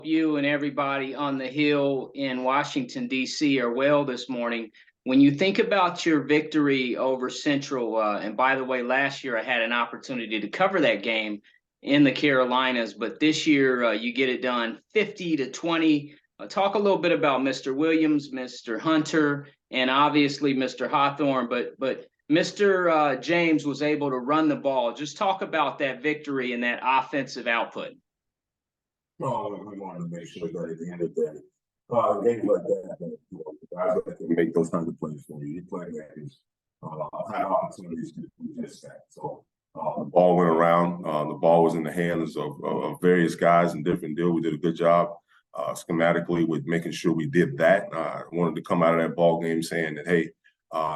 You and everybody on the Hill in Washington, D.C. are well this morning. When you think about your victory over Central, and by the way, last year I had an opportunity to cover that game in the Carolinas, but this year you get it done 50-20. Talk a little bit about Mr. Williams, Mr. Hunter, and obviously Mr. Hawthorne, but Mr. James was able to run the ball. Just talk about that victory and that offensive output. Well, we want to make sure that at the end of the day, games like that, guys that can make those kinds of plays for you. You play games, have opportunities to do just that. So the ball went around. The ball was in the hands of various guys in different deals. We did a good job schematically with making sure we did that. I wanted to come out of that ball game saying that, hey,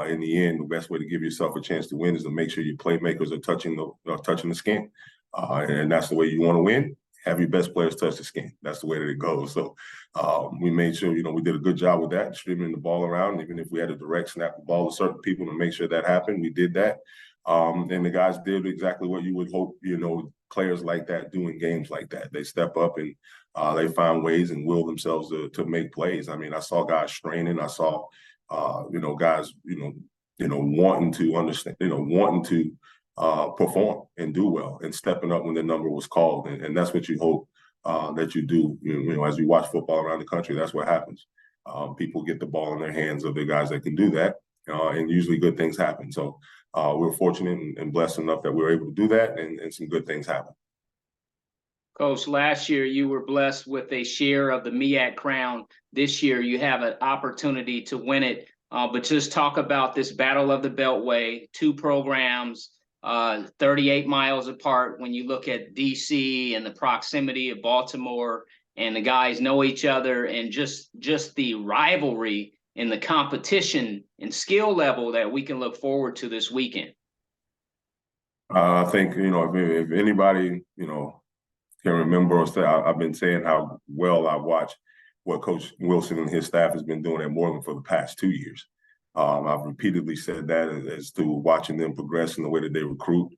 in the end, the best way to give yourself a chance to win is to make sure your playmakers are touching the skin, and that's the way you want to win. Have your best players touch the skin. That's the way that it goes. So we made sure, we did a good job with that, distributing the ball around. Even if we had to direct snap the ball to certain people to make sure that happened, we did that. And the guys did exactly what you would hope, players like that do in games like that. They step up and they find ways and will themselves to make plays. I mean, I saw guys straining. I saw, guys, wanting to understand, wanting to perform and do well and stepping up when the number was called. And that's what you hope that you do, as you watch football around the country. That's what happens. People get the ball in their hands of the guys that can do that, and usually good things happen. So we're fortunate and blessed enough that we were able to do that, and some good things happen. Coach, last year you were blessed with a share of the Meac crown. This year you have an opportunity to win it. But just talk about this Battle of the Beltway, two programs, 38 miles apart. When you look at DC and the proximity of Baltimore, and the guys know each other, and just the rivalry and the competition and skill level that we can look forward to this weekend. I think, if anybody, can remember or say, I've been saying how well I watch what Coach Wilson and his staff has been doing at Morgan for the past 2 years. I've repeatedly said that as to watching them progress in the way that they recruit,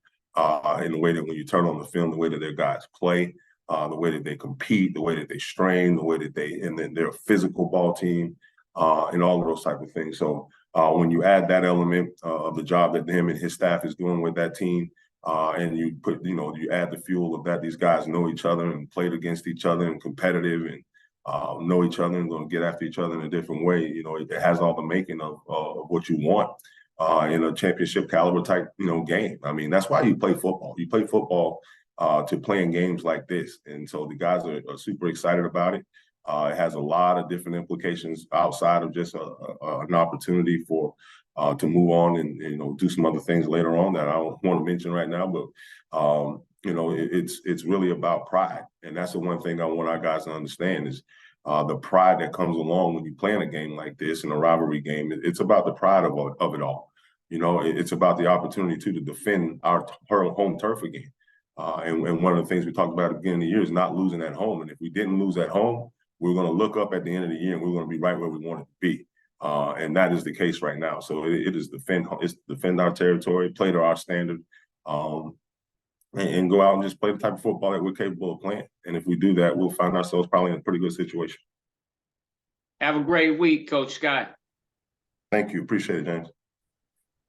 in the way that when you turn on the film, the way that their guys play, the way that they compete, the way that they strain, the way that and then they're a physical ball team, and all of those type of things. So when you add that element of the job that him and his staff is doing with that team, and you put, you add the fuel of that, these guys know each other and played against each other and competitive and know each other and going to get after each other in a different way. It has all the making of what you want in a championship caliber type, game. I mean, that's why you play football. You play football to play in games like this. And so the guys are super excited about it. It has a lot of different implications outside of just an opportunity for to move on and do some other things later on that I don't want to mention right now. But it's really about pride, and that's the one thing I want our guys to understand is the pride that comes along when you play in a game like this, in a rivalry game. It's about the pride of it all. It's about the opportunity to defend our home turf again. And one of the things we talked about at the beginning of the year is not losing at home. And if we didn't lose at home, we're going to look up at the end of the year and we're going to be right where we wanted to be. And that is the case right now. So it's defend our territory, play to our standard, and go out and just play the type of football that we're capable of playing. And if we do that, we'll find ourselves probably in a pretty good situation. Have a great week, Coach Scott. Thank you. Appreciate it, James.